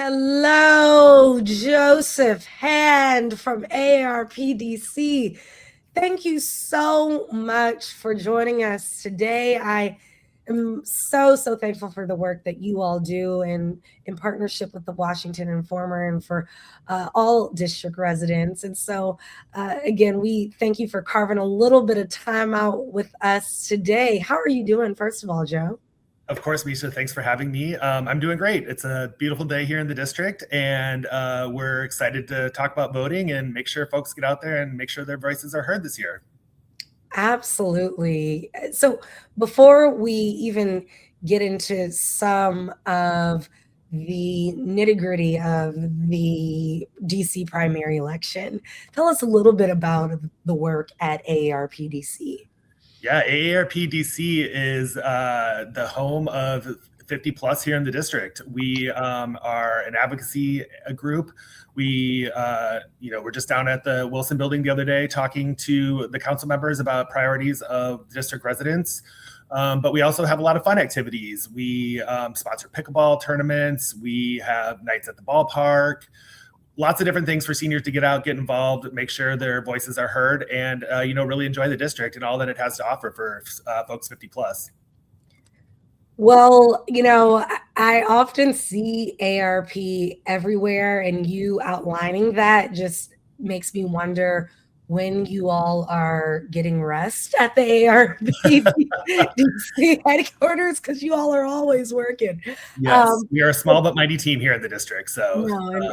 Hello, Joseph Hand from AARP. Thank you so much for joining us today. I am so thankful for the work that you all do and in partnership with the Washington Informer and for all district residents. And so, again, we thank you for carving a little bit of time out with us today. How are you doing, first of all, Joe? Of course, Misha, thanks for having me. I'm doing great. It's a beautiful day here in the district, and we're excited to talk about voting and make sure folks get out there and make sure their voices are heard this year. Absolutely. So before we even get into some of the nitty-gritty of the DC primary election, tell us a little bit about the work at AARP-DC. Yeah, AARP-DC is the home of 50 plus here in the district. We are an advocacy group. We're just down at the Wilson building the other day talking to the council members about priorities of district residents. But we also have a lot of fun activities. We sponsor pickleball tournaments. We have nights at the ballpark. Lots of different things for seniors to get out, get involved, make sure their voices are heard, and really enjoy the district and all that it has to offer for folks 50 plus. Well, I often see ARP everywhere, and you outlining that just makes me wonder when you all are getting rest at the AARP DC headquarters, because you all are always working. Yes, we are a small but mighty team here in the district. So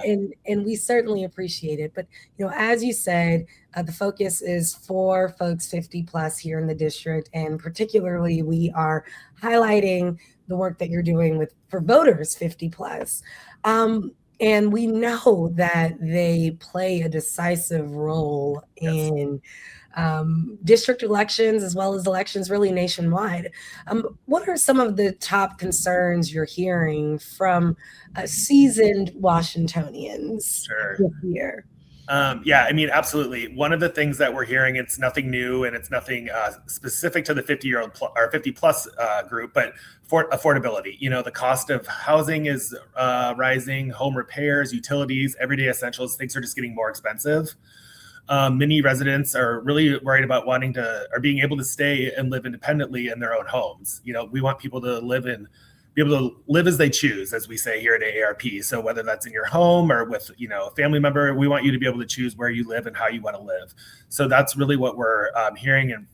and we certainly appreciate it. But as you said, the focus is for folks 50 plus here in the district, and particularly we are highlighting the work that you're doing for voters 50 plus. And we know that they play a decisive role in district elections as well as elections really nationwide. What are some of the top concerns you're hearing from seasoned Washingtonians this year? Absolutely. One of the things that we're hearing, it's nothing new and it's nothing specific to the 50-year-old or 50 plus group, but for affordability. The cost of housing is rising, home repairs, utilities, everyday essentials, things are just getting more expensive. Many residents are really worried about being able to stay and live independently in their own homes. We want people to be able to live as they choose, as we say here at AARP. So whether that's in your home or with, a family member, we want you to be able to choose where you live and how you want to live. So that's really what we're hearing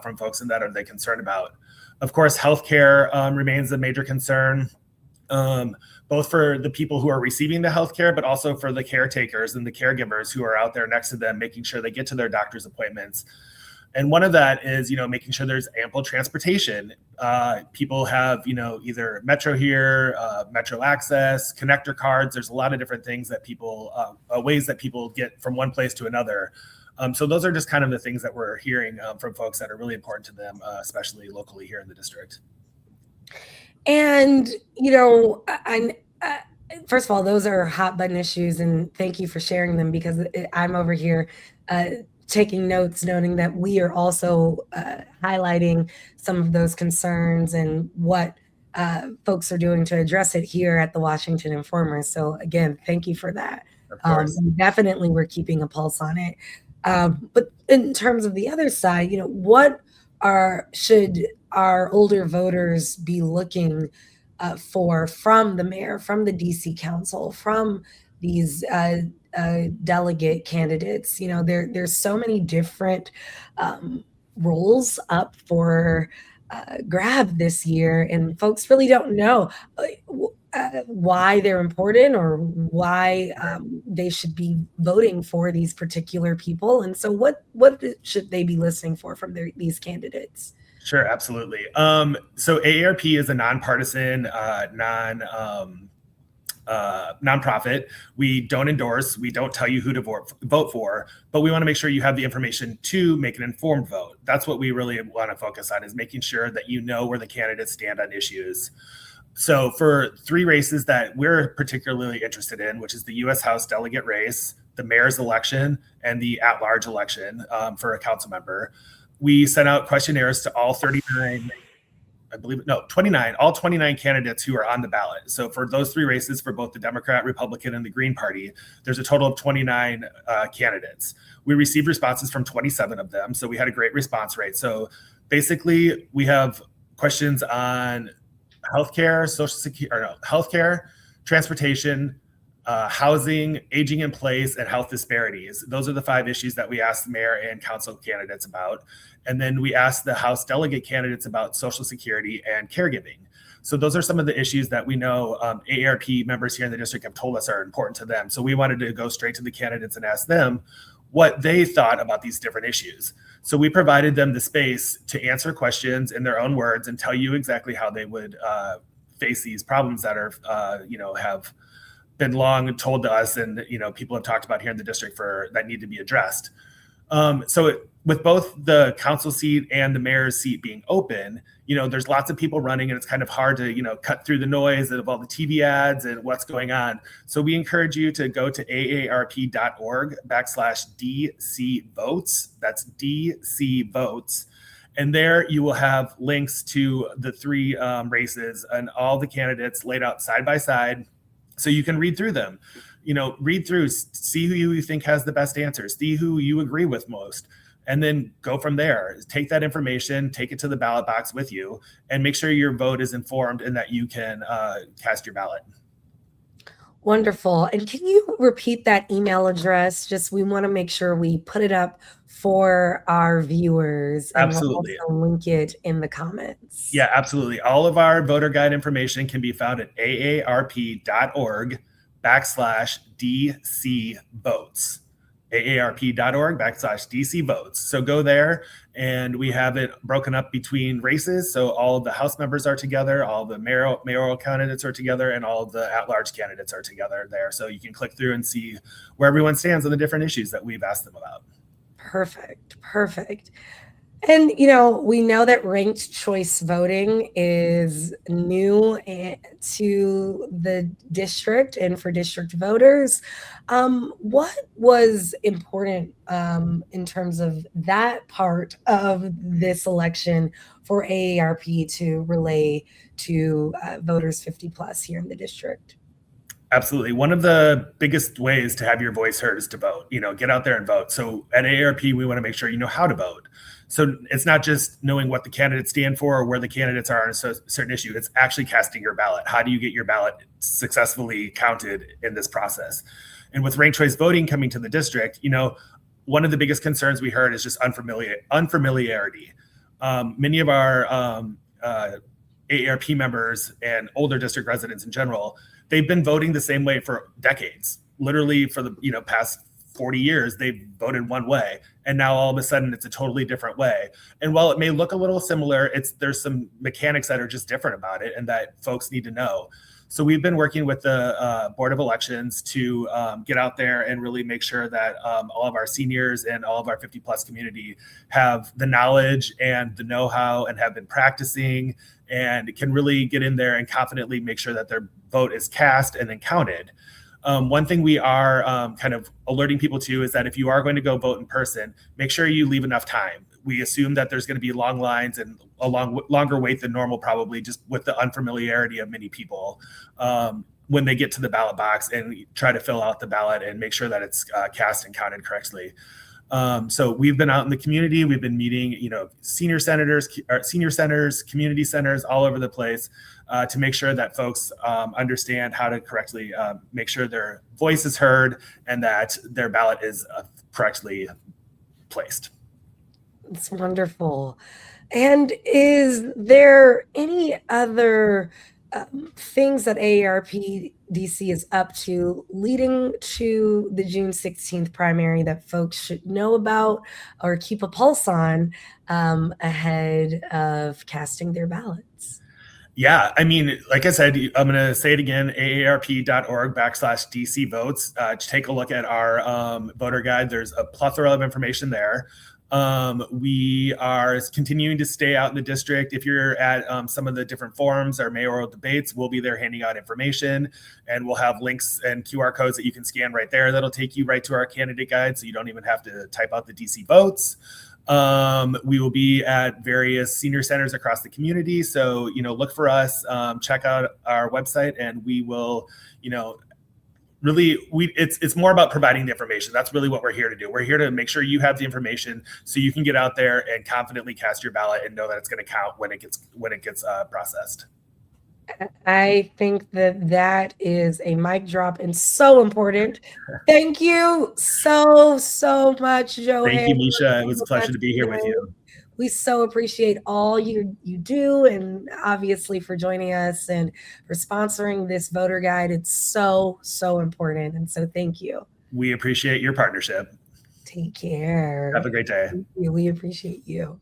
from folks, and that are they concerned about. Of course, healthcare remains a major concern, both for the people who are receiving the healthcare, but also for the caretakers and the caregivers who are out there next to them, making sure they get to their doctor's appointments. And one of that is, making sure there's ample transportation. People have, either Metro here, Metro Access, connector cards. There's a lot of different things that ways that people get from one place to another. So those are just kind of the things that we're hearing from folks that are really important to them, especially locally here in the district. And, first of all, those are hot button issues, and thank you for sharing them, because I'm over here taking notes, noting that we are also highlighting some of those concerns and what folks are doing to address it here at the Washington Informer. So again, thank you for that. Definitely we're keeping a pulse on it. But in terms of the other side, what should our older voters be looking for from the mayor, from the DC Council, from these delegate candidates? There's so many different roles up for grab this year, and folks really don't know why they're important or why they should be voting for these particular people. And so what should they be listening for from these candidates? Sure, absolutely. So AARP is a nonpartisan, nonprofit. We don't endorse, we don't tell you who to vote for, but we want to make sure you have the information to make an informed vote. That's what we really want to focus on, is making sure that you know where the candidates stand on issues. So for three races that we're particularly interested in, which is the U.S. House delegate race, the mayor's election, and the at-large election for a council member, we sent out questionnaires to all 39 29, all 29 candidates who are on the ballot. So for those three races, for both the Democrat, Republican, and the Green Party, there's a total of 29 candidates. We received responses from 27 of them. So we had a great response rate. So basically we have questions on healthcare, healthcare, transportation, housing, aging in place, and health disparities. Those are the 5 issues that we asked mayor and council candidates about. And then we asked the House delegate candidates about Social Security and caregiving. So those are some of the issues that we know AARP members here in the district have told us are important to them. So we wanted to go straight to the candidates and ask them what they thought about these different issues. So we provided them the space to answer questions in their own words and tell you exactly how they would face these problems that are, have been long told to us, and people have talked about here in the district that need to be addressed. With both the council seat and the mayor's seat being open, there's lots of people running, and it's kind of hard to cut through the noise of all the TV ads and what's going on. So we encourage you to go to aarp.org/DC votes. That's DC votes. And there you will have links to the 3 races and all the candidates laid out side by side. So you can read through them, read through, see who you think has the best answers, see who you agree with most, and then go from there. Take that information, take it to the ballot box with you, and make sure your vote is informed and that you can cast your ballot. Wonderful. And can you repeat that email address? We want to make sure we put it up for our viewers. And Absolutely. We'll also link it in the comments. Yeah, absolutely. All of our voter guide information can be found at aarp.org/DC votes. aarp.org/DC votes. So go there, and we have it broken up between races. So all of the House members are together, all the mayoral candidates are together, and all of the at-large candidates are together there. So you can click through and see where everyone stands on the different issues that we've asked them about. Perfect. And, we know that ranked choice voting is new to the district and for district voters. What was important in terms of that part of this election for AARP to relay to voters 50 plus here in the district? Absolutely. One of the biggest ways to have your voice heard is to vote, get out there and vote. So at AARP, we want to make sure you know how to vote. So it's not just knowing what the candidates stand for or where the candidates are on a certain issue. It's actually casting your ballot. How do you get your ballot successfully counted in this process? And with ranked choice voting coming to the district, one of the biggest concerns we heard is just unfamiliarity. Many of our AARP members and older district residents in general, they've been voting the same way for decades. Literally for the past 40 years, they've voted one way, and now all of a sudden it's a totally different way. And while it may look a little similar, there's some mechanics that are just different about it and that folks need to know. So we've been working with the Board of Elections to get out there and really make sure that all of our seniors and all of our 50 plus community have the knowledge and the know-how and have been practicing and can really get in there and confidently make sure that their vote is cast and then counted. One thing we are kind of alerting people to is that if you are going to go vote in person, make sure you leave enough time. We assume that there's going to be long lines and a longer wait than normal, probably just with the unfamiliarity of many people when they get to the ballot box and try to fill out the ballot and make sure that it's cast and counted correctly. So we've been out in the community. We've been meeting, senior centers, community centers all over the place to make sure that folks understand how to correctly make sure their voice is heard and that their ballot is correctly placed. It's wonderful. And is there any other things that AARP DC is up to leading to the June 16th primary that folks should know about or keep a pulse on ahead of casting their ballots? Yeah, I mean, like I said, I'm going to say it again, aarp.org/DC votes. To take a look at our voter guide, there's a plethora of information there. We are continuing to stay out in the district. If you're at some of the different forums or mayoral debates, we'll be there handing out information, and we'll have links and QR codes that you can scan right there. That'll take you right to our candidate guide, so you don't even have to type out the DC votes. We will be at various senior centers across the community. So, look for us, check out our website, and we will, really, it's more about providing the information. That's really what we're here to do. We're here to make sure you have the information so you can get out there and confidently cast your ballot and know that it's going to count when it gets processed. I think that is a mic drop and so important. Thank you so much, Joe. Thank you, Micha. It was a pleasure to be here with you. We so appreciate all you do, and obviously for joining us and for sponsoring this voter guide. It's so important, and so thank you. We appreciate your partnership. Take care. Have a great day. We appreciate you.